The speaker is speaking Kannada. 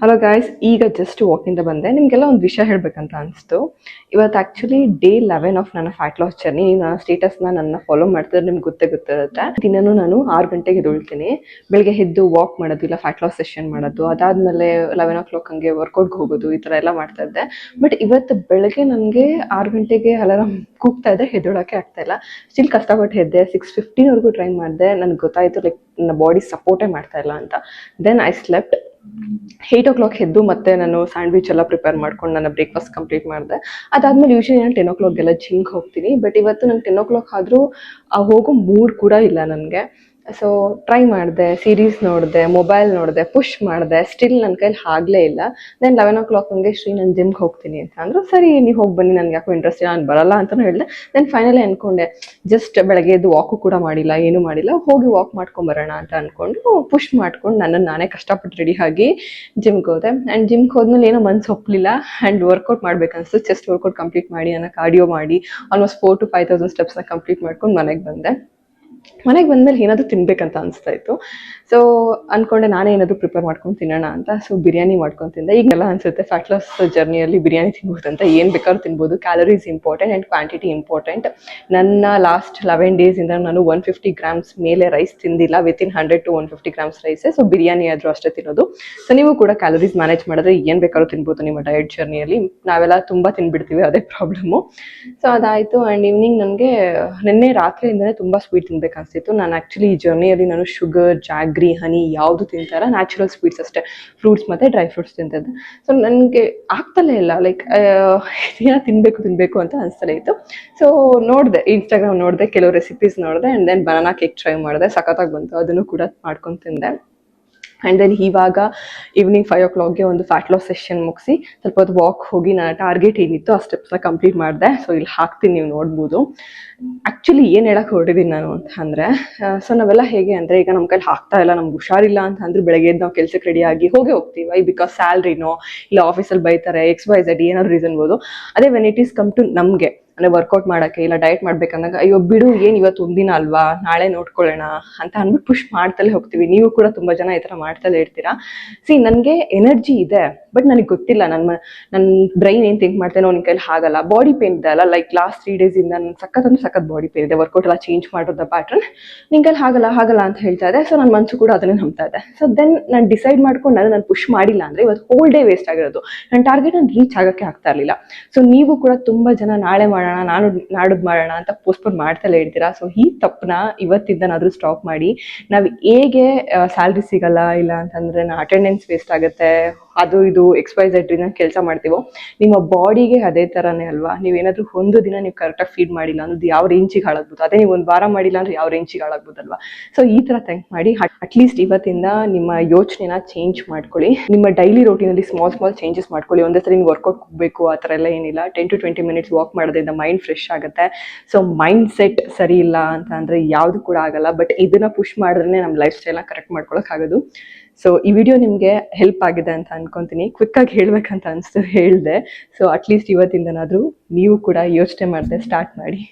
ಹಲೋ ಗಾಯ್ಸ್, ಈಗ ಜಸ್ಟ್ ವಾಕಿಂದ ಬಂದೆ. ನಿಮಗೆಲ್ಲ ಒಂದು ವಿಷಯ ಹೇಳಬೇಕಂತ ಅನಿಸ್ತು. ಇವತ್ತು ಆ್ಯಕ್ಚುಲಿ ಡೇ 11 ಆಫ್ ನನ್ನ ಫ್ಯಾಟ್ ಲಾಸ್ ಜರ್ನಿ. ನಾನು ಸ್ಟೇಟಸ್ನ ನನ್ನ ಫಾಲೋ ಮಾಡ್ತಿದ್ರೆ ನಿಮ್ಗೆ ಗೊತ್ತಿರುತ್ತೆ. ದಿನನೂ ನಾನು 6 ಗಂಟೆಗೆ ಎದ್ದೇಳ್ತೀನಿ. ಬೆಳಗ್ಗೆ ಎದ್ದು ವಾಕ್ ಮಾಡೋದು, ಇಲ್ಲ ಫ್ಯಾಟ್ ಲಾಸ್ ಸೆಷನ್ ಮಾಡೋದು, ಅದಾದಮೇಲೆ 11 o'clock ಹಂಗೆ ವರ್ಕೌಟ್ಗೆ ಹೋಗೋದು, ಈ ಥರ ಎಲ್ಲ ಮಾಡ್ತಾ ಇದ್ದೆ. ಬಟ್ ಇವತ್ತು ಬೆಳಗ್ಗೆ ನನಗೆ 6 ಗಂಟೆಗೆ ಅಲಾರಾಮ್ ಕೂಗ್ತಾ ಇದೆ, ಎದ್ದೇಳೋಕ್ಕೆ ಆಗ್ತಾಯಿಲ್ಲ. ಸ್ಟಿಲ್ ಕಷ್ಟಪಟ್ಟು ಎದ್ದೆ. 6:15ವರೆಗೂ ಟ್ರೈ ಮಾಡಿದೆ. ನನಗೆ ಗೊತ್ತಾಯಿತು ಲೈಕ್ ನನ್ನ ಬಾಡಿ ಸಪೋರ್ಟೇ ಮಾಡ್ತಾ ಇಲ್ಲ ಅಂತ. Then I slept. 8 o'clock ಎದ್ದು ಮತ್ತೆ ನಾನು ಸ್ಯಾಂಡ್ವಿಚ್ ಎಲ್ಲ ಪ್ರಿಪೇರ್ ಮಾಡ್ಕೊಂಡು ನನ್ನ ಬ್ರೇಕ್ಫಾಸ್ಟ್ ಕಂಪ್ಲೀಟ್ ಮಾಡಿದೆ. ಅದಾದಮೇಲೆ ಯೂಶಲಿ ನಾನು 10 o'clock ಜಿಮ್ಗೆ ಹೋಗ್ತೀನಿ. ಬಟ್ ಇವತ್ತು ನಂಗೆ 10 o'clock ಆದರೂ ಹೋಗೋ ಮೂಡ್ ಕೂಡ ಇಲ್ಲ ನನಗೆ. ಸೊ ಟ್ರೈ ಮಾಡಿದೆ, ಸೀರೀಸ್ ನೋಡಿದೆ, ಮೊಬೈಲ್ ನೋಡಿದೆ, ಪುಷ್ ಮಾಡಿದೆ. ಸ್ಟಿಲ್ ನನ್ನ ಕೈಲಿ ಆಗಲೇ ಇಲ್ಲ. ದೆನ್ 11 o'clock ಹಂಗೆ ಶ್ರೀ ನಾನು ಜಿಮ್ಗೆ ಹೋಗ್ತೀನಿ ಅಂತ ಅಂದರು. ಸರಿ ನೀವು ಹೋಗಿ ಬನ್ನಿ, ನನಗೆ ಯಾಕೋ ಇಂಟ್ರೆಸ್ಟ್ ಇಲ್ಲ, ನಾನು ಬರಲ್ಲ ಅಂತಲೂ ಹೇಳಿದೆ. ದೆನ್ ಫೈನಲಿ ಅಂದ್ಕೊಂಡೆ, ಜಸ್ಟ್ ಬೆಳಗ್ಗೆ ಎದ್ದು ವಾಕು ಕೂಡ ಮಾಡಿಲ್ಲ, ಏನೂ ಮಾಡಿಲ್ಲ, ಹೋಗಿ ವಾಕ್ ಮಾಡ್ಕೊಂಬರೋಣ ಅಂತ ಅಂದ್ಕೊಂಡು ಪುಷ್ ಮಾಡ್ಕೊಂಡು ನನ್ನನ್ನು ನಾನೇ ಕಷ್ಟಪಟ್ಟು ರೆಡಿ ಆಗಿ ಜಿಮ್ಗೆ ಹೋದೆ. ಆ್ಯಂಡ್ ಜಿಮ್ಗೆ ಹೋದ್ಮೇಲೆ ಏನೋ ಮನ್ಸು ಒಪ್ಪಲಿಲ್ಲ. ಆ್ಯಂಡ್ ವರ್ಕೌಟ್ ಮಾಡಬೇಕನ್ನಿಸ್ತು. ಚೆಸ್ಟ್ ವರ್ಕೌಟ್ ಕಂಪ್ಲೀಟ್ ಮಾಡಿ, ನಾನು ಕಾರ್ಡಿಯೋ ಮಾಡಿ ಆಲ್ಮೋಸ್ಟ್ 4,000 to 5,000 ಸ್ಟೆಪ್ಸ್ನ ಕಂಪ್ಲೀಟ್ ಮಾಡ್ಕೊಂಡು ಮನೆಗೆ ಬಂದೆ. ಮನೆಗೆ ಬಂದಮೇಲೆ ಏನಾದರೂ ತಿನ್ಬೇಕಂತ ಅನಿಸ್ತಾ ಇತ್ತು. ಸೊ ಅಂದ್ಕೊಂಡೆ ನಾನೇ ಏನಾದರೂ ಪ್ರಿಪೇರ್ ಮಾಡ್ಕೊಂಡು ತಿನ್ನೋಣ ಅಂತ. ಸೊ ಬಿರಿಯಾನಿ ಮಾಡ್ಕೊಂಡು ತಿಂದೆ. ಈಗೆಲ್ಲ ಅನಿಸುತ್ತೆ ಫ್ಯಾಟ್ ಲಾಸ್ ಜರ್ನಿಯಲ್ಲಿ ಬಿರಿಯಾನಿ ತಿನ್ಬೋದಂತ. ಏನು ಬೇಕಾದ್ರೂ ತಿನ್ಬೋದು. Calories important and quantity important. ನನ್ನ ಲಾಸ್ಟ್ 11 ಡೇಸಿಂದ ನಾನು 150 grams ಮೇಲೆ ರೈಸ್ ತಿಂದಿಲ್ಲ. ವಿತಿನ್ 100 to 150 grams ರೈಸೇ. ಸೊ ಬಿರಿಯಾನಿ ಆದರೂ ಅಷ್ಟೇ ತಿನ್ನೋದು. ಸೊ ನೀವು ಕೂಡ ಕ್ಯಾಲರೀಸ್ ಮ್ಯಾನೇಜ್ ಮಾಡಿದ್ರೆ ಏನು ಬೇಕಾದ್ರೂ ತಿನ್ಬೋದು ನಿಮ್ಮ ಡಯಟ್ ಜರ್ನಿಯಲ್ಲಿ. ನಾವೆಲ್ಲ ತುಂಬ ತಿನ್ಬಿಡ್ತೀವಿ, ಅದೇ ಪ್ರಾಬ್ಲಮ್ಮು. ಸೊ ಅದಾಯಿತು. ಆ್ಯಂಡ್ ಈವ್ನಿಂಗ್ ನನಗೆ ನಿನ್ನೆ ರಾತ್ರಿಯಿಂದಲೇ ತುಂಬ ಸ್ವೀಟ್ ತಿನ್ಬೇಕು ಅನಿಸ್ತಿತ್ತು. ನಾನು ಆ್ಯಕ್ಚುಲಿ ಈ ಜರ್ನಿಯಲ್ಲಿ ನಾನು ಶುಗರ್, ಜಾಗ್ರಿ, ಹನಿ ಯಾವುದು ತಿಂತಾರ, ನ್ಯಾಚುರಲ್ ಸ್ವೀಟ್ಸ್ ಅಷ್ಟೇ, ಫ್ರೂಟ್ಸ್ ಮತ್ತು ಡ್ರೈ ಫ್ರೂಟ್ಸ್ ತಿಂತಿದ್ದೆ. ಸೊ ನನಗೆ ಆಗ್ತಲೇ ಇಲ್ಲ, ಲೈಕ್ ಏನೋ ತಿನ್ನಬೇಕು ಅಂತ ಅನಿಸ್ತಲೇ ಇತ್ತು. ಸೊ ನೋಡಿದೆ, ಇನ್ಸ್ಟಾಗ್ರಾಮ್ ನೋಡಿದೆ, ಕೆಲವು ರೆಸಿಪೀಸ್ ನೋಡಿದೆ. And then banana cake try ಮಾಡಿದೆ. ಸಖತ್ತಾಗಿ ಬಂತು, ಅದನ್ನು ಕೂಡ ಮಾಡ್ಕೊಂಡು ತಿಂದೆ. ಆ್ಯಂಡ್ ದೆನ್ ಇವಾಗ ಈವ್ನಿಂಗ್ 5 o'clockಗೆ ಒಂದು ಫ್ಯಾಟ್ ಲಾಸ್ ಸೆಷನ್ ಮುಗಿಸಿ ಸ್ವಲ್ಪ ಹೊತ್ತು ವಾಕ್ ಹೋಗಿ ನನ್ನ ಟಾರ್ಗೆಟ್ ಏನಿತ್ತು ಆ ಸ್ಟೆಪ್ಸ್ನ ಕಂಪ್ಲೀಟ್ ಮಾಡಿದೆ. ಸೊ ಇಲ್ಲಿ ಹಾಕ್ತೀನಿ, ನೀವು ನೋಡ್ಬೋದು. ಆ್ಯಕ್ಚುಲಿ ಏನು ಹೇಳಕ್ಕೆ ಹೊರಟಿದ್ದೀನಿ ನಾನು ಅಂತ ಅಂದರೆ, ಸೊ ನಾವೆಲ್ಲ ಹೇಗೆ ಅಂದರೆ, ಈಗ ನಮ್ಮ ಕೈಲಿ ಆಗ್ತಾ ಇಲ್ಲ, ನಮ್ಗೆ ಹುಷಾರಿಲ್ಲ ಅಂತ ಅಂದ್ರೆ ಬೆಳಗ್ಗೆ ಎದ್ದು ನಾವು ಕೆಲಸಕ್ಕೆ ರೆಡಿಯಾಗಿ ಹೋಗ್ತೀವಿ. ವೈ? ಬಿಕಾಸ್ ಸ್ಯಾಲ್ರಿನೋ ಇಲ್ಲ ಆಫೀಸಲ್ಲಿ ಬೈತಾರೆ, XYZ ಏನಾದ್ರು ರೀಸನ್ ಬೋದು. ಅದೇ when it is come to ನಮಗೆ ಅಂದರೆ ವರ್ಕೌಟ್ ಮಾಡೋಕ್ಕೆ ಇಲ್ಲ ಡಯಟ್ ಮಾಡ್ಬೇಕಂದಾಗ, ಅಯ್ಯೋ ಬಿಡು, ಏನು ಇವತ್ತು ಒಂದಿನ ಅಲ್ವಾ, ನಾಳೆ ನೋಡ್ಕೊಳ್ಳೋಣ ಅಂತ ಅಂದ್ಬಿಟ್ಟು ಪುಷ್ ಮಾಡ್ತಲೇ ಹೋಗ್ತೀವಿ. ನೀವು ಕೂಡ ತುಂಬ ಜನ ಈ ಥರ ಮಾಡ್ತಲೇ ಇರ್ತೀರಾ. ನನಗೆ ಎನರ್ಜಿ ಇದೆ, ಬಟ್ ನನಗೆ ಗೊತ್ತಿಲ್ಲ ನನ್ನ ಬ್ರೈನ್ ಏನು ಥಿಂಕ್ ಮಾಡ್ತೇನೋ, ನಿನ್ನ ಕೈಲಿ ಆಗಲ್ಲ. ಬಾಡಿ ಪೇನ್ ಇದೆ ಅಲ್ಲ, ಲೈಕ್ ಲಾಸ್ಟ್ 3 ಡೇಸಿಂದ ನನ್ನ ಸಖತ್ ಬಾಡಿ ಪೇನ್ ಇದೆ. ವರ್ಕೌಟ್ ಎಲ್ಲ ಚೇಂಜ್ ಮಾಡೋದ ಪ್ಯಾಟ್ರನ್, ನಿನ್ನ ಕೈಲಿ ಆಗಲ್ಲ ಅಂತ ಹೇಳ್ತಾ ಇದೆ. ಸೊ ನನ್ನ ಮನಸ್ಸು ಕೂಡ ಅದನ್ನೇ ನಂಬ್ತಾ ಇದೆ. ಸೊ ದೆನ್ ನಾನು ಡಿಸೈಡ್ ಮಾಡ್ಕೊಂಡು ನಾನು ಪುಷ್ ಮಾಡಿಲ್ಲ ಅಂದರೆ ಇವತ್ತು ಹೋಲ್ ಡೇ ವೇಸ್ಟ್ ಆಗಿರೋದು. ನನ್ನ ಟಾರ್ಗೆಟ್ ನಾನು ರೀಚ್ ಆಗೋಕ್ಕೆ ಆಗ್ತಾ ಇರಲಿಲ್ಲ. ಸೊ ನೀವು ಕೂಡ ತುಂಬ ಜನ ನಾಳೆ ಮಾಡೋಣ, ನಾಡಿದ್ದು ಮಾಡೋಣ ಅಂತ ಪೋಸ್ಟ್ಪೋನ್ ಮಾಡ್ತಲೇ ಇರ್ತೀರಾ. ಸೊ ಈ ತಪ್ಪನ್ನ ಇವತ್ತಿಂದನಾದರೂ ಸ್ಟಾಪ್ ಮಾಡಿ. ನಾವು ಹೇಗೆ ಸ್ಯಾಲ್ರಿ ಸಿಗಲ್ಲ, ಇಲ್ಲ ಅಂತಂದರೆ ಅಟೆಂಡೆನ್ಸ್ ವೇಸ್ಟ್ ಆಗುತ್ತೆ, ಅದು ಇದು XYZ ಕೆಲಸ ಮಾಡ್ತೀವೋ, ನಿಮ್ಮ ಬಾಡಿಗೆ ಅದೇ ಥರನೇ ಅಲ್ವಾ. ನೀವೇನಾದರೂ ಒಂದು ದಿನ ನೀವು ಕರೆಕ್ಟಾಗಿ ಫೀಡ್ ಮಾಡಿಲ್ಲ ಅನ್ನೋದು ಯಾವ ರೇಂಜಿಗೆ ಹಾಳಾಗ್ಬೋದು, ಅದೇ ನೀವು ಒಂದು ವಾರ ಮಾಡಿಲ್ಲ ಅಂದರೆ ಯಾವ ರೇಂಜಿಗೆ ಹಾಳಾಗ್ಬೋದಲ್ವಾ. ಸೊ ಈ ಥರ ಥಿಂಕ್ ಮಾಡಿ ಅಟ್ಲೀಸ್ಟ್ ಇವತ್ತಿಂದ ನಿಮ್ಮ ಯೋಚನೆನ ಚೇಂಜ್ ಮಾಡ್ಕೊಳ್ಳಿ. ನಿಮ್ಮ ಡೈಲಿ ರೋಟೀನಲ್ಲಿ ಸ್ಮಾಲ್ ಚೇಂಜಸ್ ಮಾಡ್ಕೊಳ್ಳಿ. ಒಂದೇ ಸರಿ ನೀವು ವರ್ಕೌಟ್ ಹೋಗಬೇಕು ಆ ಥರ ಎಲ್ಲ ಏನಿಲ್ಲ. 10 to 20 minutes ವಾಕ್ ಮಾಡೋದ್ರಿಂದ ಮೈಂಡ್ ಫ್ರೆಶ್ ಆಗುತ್ತೆ. ಸೊ ಮೈಂಡ್ ಸೆಟ್ ಸರಿ ಇಲ್ಲ ಅಂತ ಅಂದರೆ ಯಾವುದು ಕೂಡ ಆಗಲ್ಲ. ಬಟ್ ಇದನ್ನು ಪುಷ್ ಮಾಡಿದ್ರೆ ನಮ್ಮ ಲೈಫ್ ಸ್ಟೈಲ್ನ ಕರೆಕ್ಟ್ ಮಾಡ್ಕೊಳಕ್ಕಾಗೋದು. ಸೊ ಈ ವಿಡಿಯೋ ನಿಮಗೆ ಹೆಲ್ಪ್ ಆಗಿದೆ ಅಂತ ಅನ್ಕೊತೀನಿ. ಕ್ವಿಕ್ಕಾಗಿ ಹೇಳ್ಬೇಕಂತ ಅನಿಸ್ತು, ಹೇಳಿದೆ. ಸೊ ಅಟ್ಲೀಸ್ಟ್ ಇವತ್ತಿಂದನಾದರೂ ನೀವು ಕೂಡ ಯೋಚನೆ ಮಾಡದೆ ಸ್ಟಾರ್ಟ್ ಮಾಡಿ.